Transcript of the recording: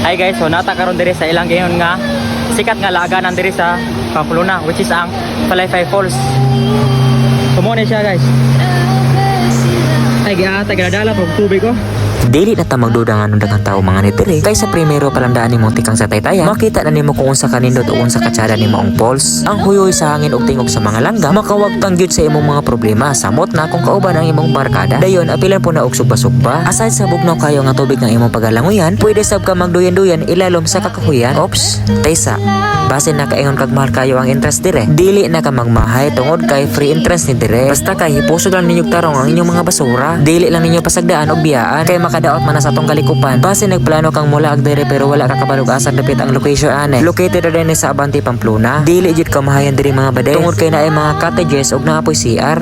Hi guys, so nata karon diri sa ilang gayon nga sikat nga laganan diri sa Pamplona, which is ang Palayfay Falls. Tumo ni siya guys. Ay taga-dala pag tubig ko. Dili na ta magduda nga nung daghang tao mga nitiri kaysa primero palamdaan nimo tikang sa taytayan makita na nimo kung unsa kanindot o unsa katsada nimo ang falls ang huyoy sa hangin ug tingog sa mga langga makawag pang gyud sa imong mga problema samot na kung kauban ang imong barkada dayon apilan po na og sugba-sugba aside sa bugnaw kayo nga tubig ng imong pagalanguyan pwede sab ka magduyan-duyan ilalom sa kakahuyan. Ops taysa base na kaingon kag mahal kayo ang interest dire dili na ka magmahay tungod kay free interest ni dire basta kay hipusog lang ninyo tarong ang inyong mga basura dili lang ninyo pasagdaan og biyaan kay makadaot man na sa atong kalikupan base nagplano kang mula ag dire pero wala ka kabalug-asan dapit ang location ane located din sa Abante Pamplona dili jud ka mahayan diri mga baday tungod kay naay mga cottages ug naapoy CR.